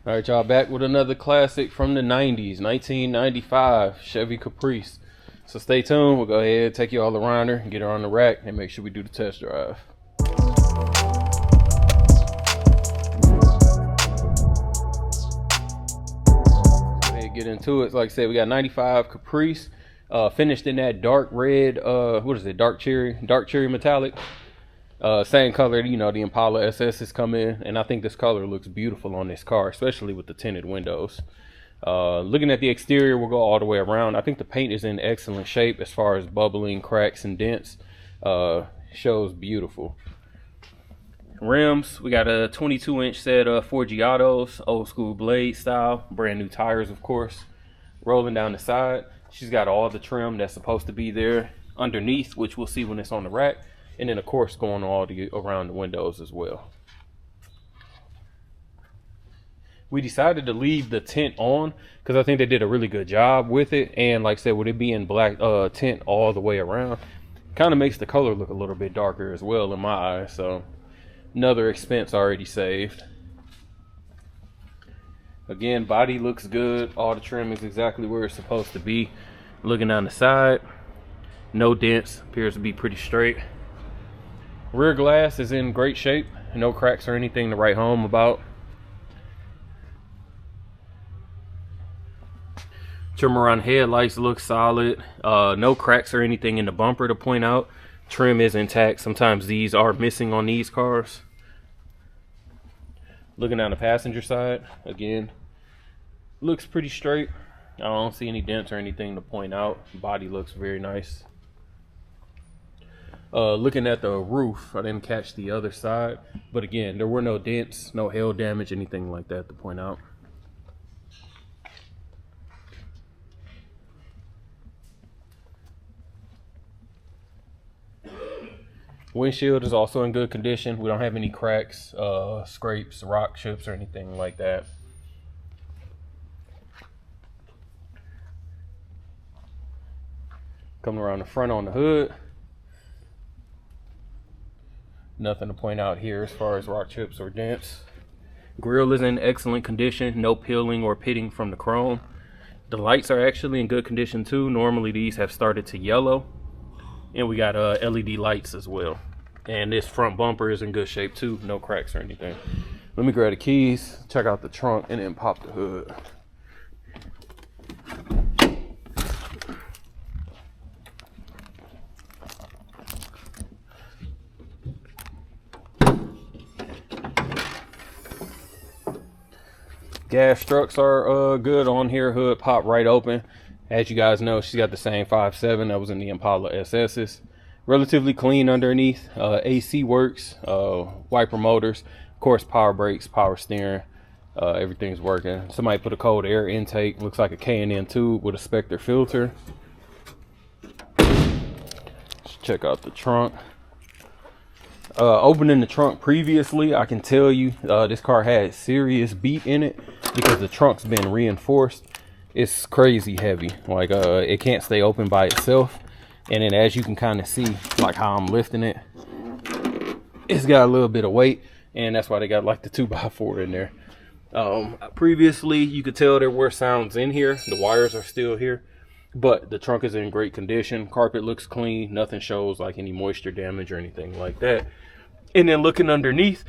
All right, y'all, back with another classic from the 90s, 1995 Chevy Caprice. So stay tuned. We'll go ahead, take you all around her, get her on the rack, and make sure we do the test drive. Go ahead, get into it. Like I said, we got 95 Caprice, finished in that dark red, what is it, dark cherry metallic. Same color, you know, the Impala SS's come in, and I think this color looks beautiful on this car, especially with the tinted windows. Looking at the exterior, we'll go all the way around. I think the paint is in excellent shape as far as bubbling, cracks, and dents. Shows beautiful. Rims, we got a 22-inch set of Forgiatos, old school blade style, brand new tires, of course. Rolling down the side, she's got all the trim that's supposed to be there underneath, which we'll see when it's on the rack. And then, of course, going all around the windows as well. We decided to leave the tint on because I think they did a really good job with it. And like I said, with it being black tint all the way around, kind of makes the color look a little bit darker as well in my eyes. So another expense already saved. Again, body looks good. All the trim is exactly where it's supposed to be. Looking down the side, no dents, appears to be pretty straight. Rear glass is in great shape. No cracks or anything to write home about. Trim around headlights looks solid. No cracks or anything in the bumper to point out. Trim is intact. Sometimes these are missing on these cars. Looking down the passenger side, again, looks pretty straight. I don't see any dents or anything to point out. Body looks very nice. Looking at the roof, I didn't catch the other side, but again, there were no dents, no hail damage, anything like that to point out. Windshield is also in good condition. We don't have any cracks, scrapes, rock chips, or anything like that. Coming around the front on the hood. Nothing to point out here as far as rock chips or dents. Grille is in excellent condition. No peeling or pitting from the chrome. The lights are actually in good condition too. Normally these have started to yellow. And we got LED lights as well. And this front bumper is in good shape too. No cracks or anything. Let me grab the keys, check out the trunk, and then pop the hood. Gas struts are good on here. Hood pop right open. As you guys know, she's got the same 5.7 that was in the Impala SS's. Relatively clean underneath. AC works. Wiper motors. Of course, power brakes, power steering. Everything's working. Somebody put a cold air intake. Looks like a K&N tube with a Spectre filter. Let's check out the trunk. Opening the trunk previously, I can tell you this car had serious beat in it because the trunk's been reinforced. It's crazy heavy. Like it can't stay open by itself. And then as you can kind of see, like how I'm lifting it, it's got a little bit of weight, and that's why they got like the 2x4 in there. Previously, you could tell there were sounds in here. The wires are still here, but the trunk is in great condition. Carpet looks clean. Nothing shows like any moisture damage or anything like that. And then looking underneath,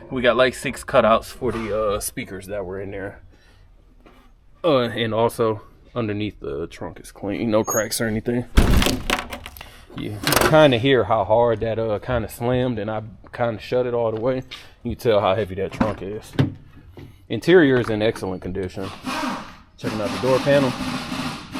we got like 6 cutouts for the speakers that were in there. And also underneath the trunk is clean. No cracks or anything. You kind of hear how hard that kind of slammed, and I kind of shut it all the way. You can tell how heavy that trunk is. Interior is in excellent condition. Checking out the door panel.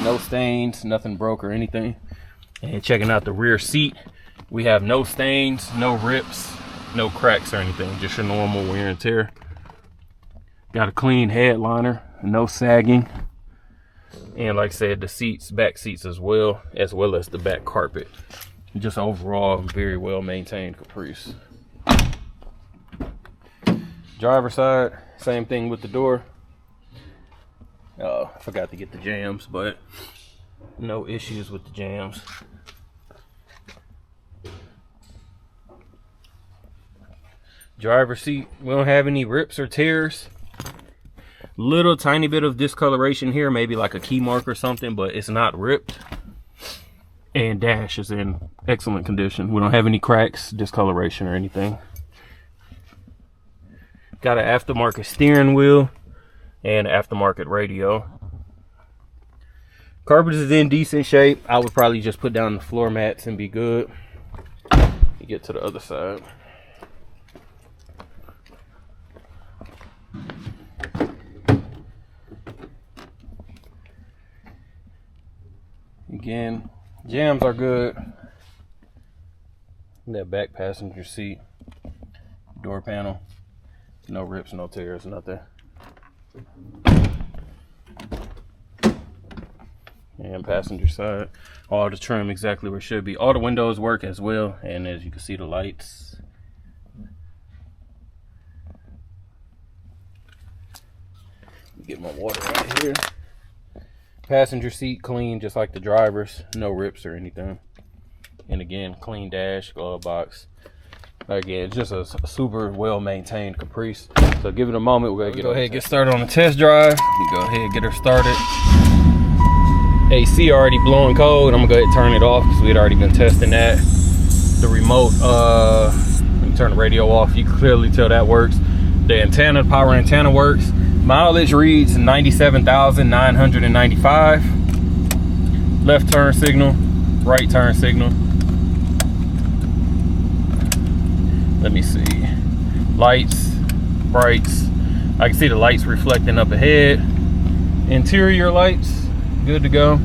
No stains, nothing broke or anything. And checking out the rear seat. We have no stains, no rips, no cracks or anything. Just your normal wear and tear. Got a clean headliner, no sagging. And like I said, the seats, back seats as well as the back carpet. Just overall, very well maintained Caprice. Driver side, same thing with the door. I forgot to get the jams, but no issues with the jams. Driver's seat, we don't have any rips or tears. Little tiny bit of discoloration here, maybe like a key mark or something, but it's not ripped. And dash is in excellent condition. We don't have any cracks, discoloration, or anything. Got an aftermarket steering wheel and aftermarket radio. Carpet is in decent shape. I would probably just put down the floor mats and be good. You get to the other side. Again, jams are good. That back passenger seat, door panel, no rips, no tears, nothing. And passenger side, all the trim exactly where it should be. All the windows work as well, and as you can see, the lights. Get my water right here. Passenger seat clean, just like the driver's. No rips or anything. And again, clean dash, glove box. Again, just a super well maintained Caprice. So give it a moment. We're gonna go ahead and get started on the test drive. We go ahead and get her started. AC already blowing cold. I'm gonna go ahead and turn it off because we had already been testing that. The remote, let me turn the radio off. You can clearly tell that works. The antenna, power antenna works. Mileage reads 97,995. Left turn signal, right turn signal. Let me see. Lights, brights. I can see the lights reflecting up ahead. Interior lights, good to go.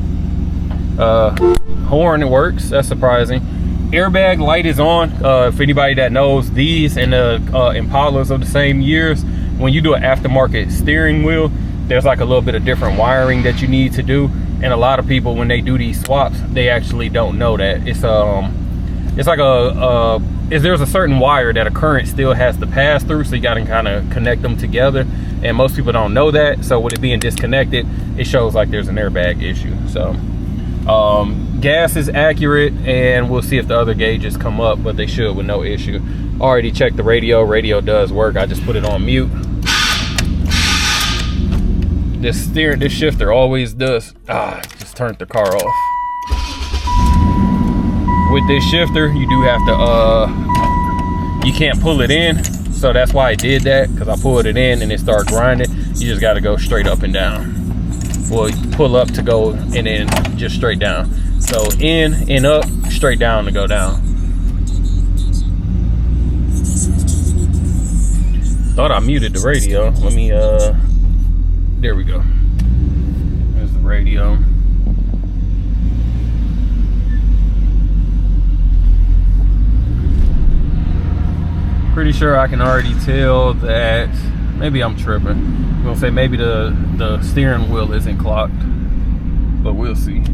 Horn, it works. That's surprising. Airbag light is on. For anybody that knows, these and the Impalas of the same years, when you do an aftermarket steering wheel, there's like a little bit of different wiring that you need to do, and a lot of people, when they do these swaps, they actually don't know that it's like there's a certain wire that a current still has to pass through, so you got to kind of connect them together, and most people don't know that. So with it being disconnected, it shows like there's an airbag issue. So gas is accurate, and we'll see if the other gauges come up, but they should with no issue. Already checked the radio does work. I just put it on mute. This shifter always does. Just turned the car off. With this shifter, you do have to you can't pull it in, so that's why I did that, because I pulled it in and it started grinding. You just got to go straight up and down. Well, pull up to go and then just straight down. So in and up, straight down to go down. Thought I muted the radio. Let me there we go. There's the radio. Pretty sure I can already tell that maybe I'm tripping. I'm gonna say maybe the steering wheel isn't clocked, but we'll see.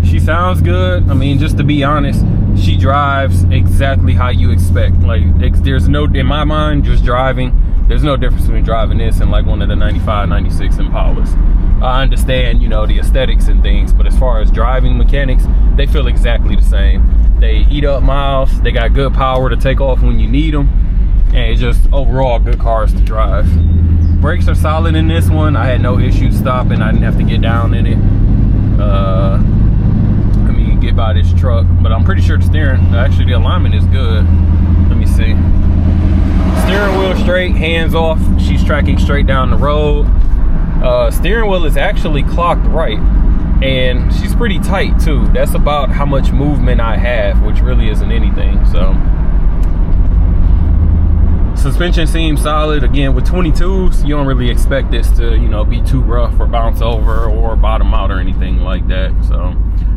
She sounds good. I mean, just to be honest, she drives exactly how you expect. Like, there's no, in my mind, just driving, there's no difference between driving this and like one of the 95, 96 Impalas. I understand, you know, the aesthetics and things, but as far as driving mechanics, they feel exactly the same. They eat up miles, they got good power to take off when you need them, and it's just overall good cars to drive. Brakes are solid in this one. I had no issues stopping. I didn't have to get down in it. Get by this truck, but I'm pretty sure the the alignment is good. Let me see. Steering wheel straight, hands off. She's tracking straight down the road. Steering wheel is actually clocked right, and she's pretty tight too. That's about how much movement I have, which really isn't anything. So suspension seems solid. Again, with 22s, you don't really expect this to, you know, be too rough or bounce over or bottom out or anything like that. So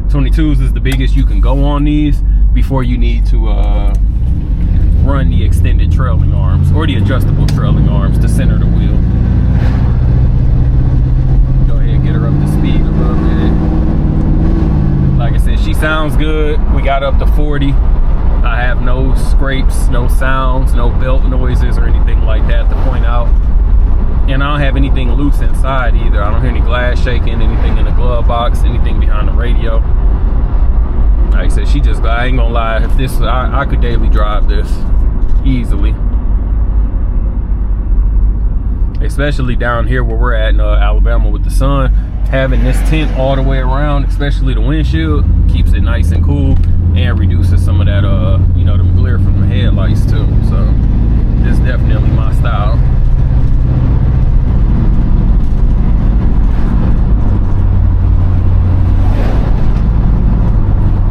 22s is the biggest you can go on these before you need to run the extended trailing arms or the adjustable trailing arms to center the wheel. Go ahead and get her up to speed a little bit. Like I said, she sounds good. We got up to 40. I have no scrapes, no sounds, no belt noises or anything like that to point out. And I don't have anything loose inside either. I don't hear any glass shaking, anything in the glove box, anything behind the radio. Like I said, I ain't gonna lie, if this, I could daily drive this easily. Especially down here where we're at in Alabama with the sun. Having this tint all the way around, especially the windshield, keeps it nice and cool and reduces some of that, you know, the glare from the headlights too. So this is definitely my style.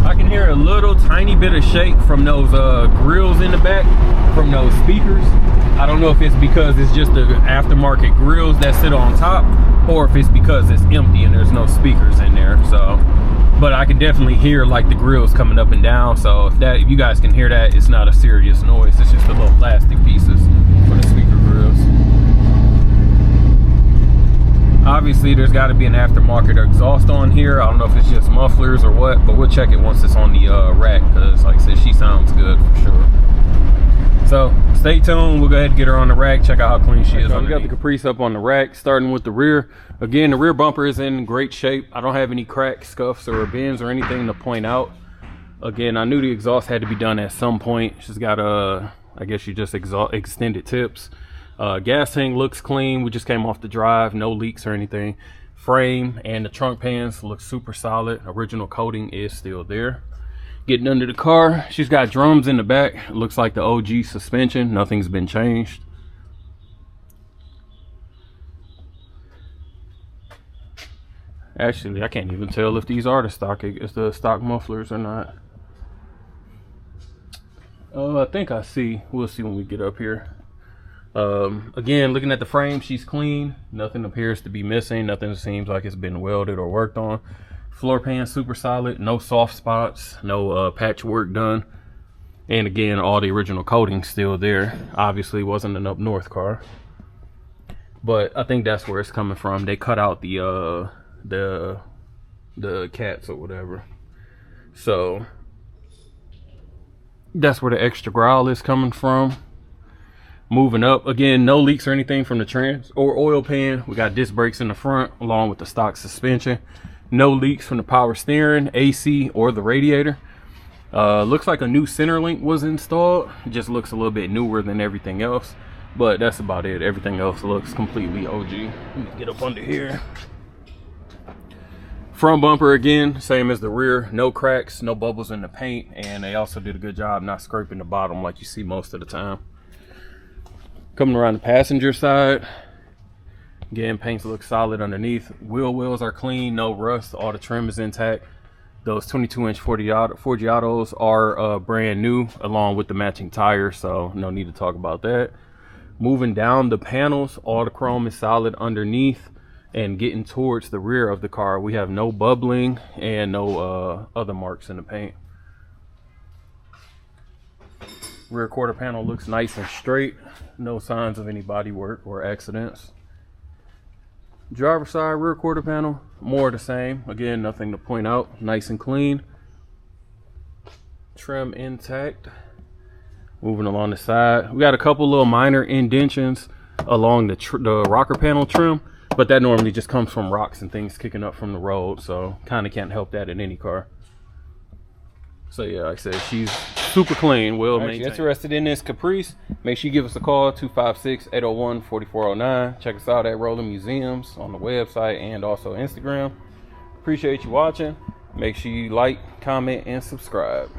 I can hear a little tiny bit of shake from those grills in the back, from those speakers. I don't know if it's because it's just the aftermarket grills that sit on top, or if it's because it's empty and there's no speakers in there. So, but I can definitely hear like the grills coming up and down. So if you guys can hear that, it's not a serious noise. It's just the little plastic pieces for the speaker grills. Obviously, there's got to be an aftermarket exhaust on here. I don't know if it's just mufflers or what, but we'll check it once it's on the rack, because like I said, she sounds good for sure. So stay tuned. We'll go ahead and get her on the rack, check out how clean she is. So we got the Caprice up on the rack, starting with the rear. Again, the rear bumper is in great shape. I don't have any cracks, scuffs, or bends or anything to point out. Again, I knew the exhaust had to be done at some point. She's got I guess you just extended tips. Gas tank looks clean. We just came off the drive, no leaks or anything. Frame and the trunk pans look super solid. Original coating is still there. Getting under the car, she's got drums in the back. It looks like the OG suspension. Nothing's been changed. Actually, I can't even tell if these are the stock mufflers or not. I think I see. We'll see when we get up here. Again, looking at the frame, she's clean. Nothing appears to be missing. Nothing seems like it's been welded or worked on. Floor pan super solid, no soft spots, no patchwork done. And again, all the original coating still there. Obviously wasn't an up north car, but I think that's where it's coming from. They cut out the cats or whatever, so that's where the extra growl is coming from. Moving up, again, no leaks or anything from the trans or oil pan. We got disc brakes in the front along with the stock suspension. No leaks from the power steering, AC, or the radiator. Looks like a new center link was installed. It just looks a little bit newer than everything else, but that's about it. Everything else looks completely OG. Let me get up under here. Front bumper, again, same as the rear. No cracks, no bubbles in the paint, and they also did a good job not scraping the bottom like you see most of the time. Coming around the passenger side, again, paints look solid underneath. Wheel wells are clean, no rust. All the trim is intact. Those 22-inch Forgiatos are brand new, along with the matching tires, so no need to talk about that. Moving down the panels, all the chrome is solid underneath. And getting towards the rear of the car, we have no bubbling and no other marks in the paint. Rear quarter panel looks nice and straight. No signs of any body work or accidents. Driver side rear quarter panel, more the same. Again, nothing to point out. Nice and clean. Trim intact. Moving along the side, we got a couple little minor indentions along the rocker panel trim, but that normally just comes from rocks and things kicking up from the road, so kind of can't help that in any car. So yeah, like I said, she's super clean, well maintained. If you're interested in this Caprice, make sure you give us a call, 256-801-4409. Check us out at Rolling Museums on the website and also Instagram. Appreciate you watching. Make sure you like, comment, and subscribe.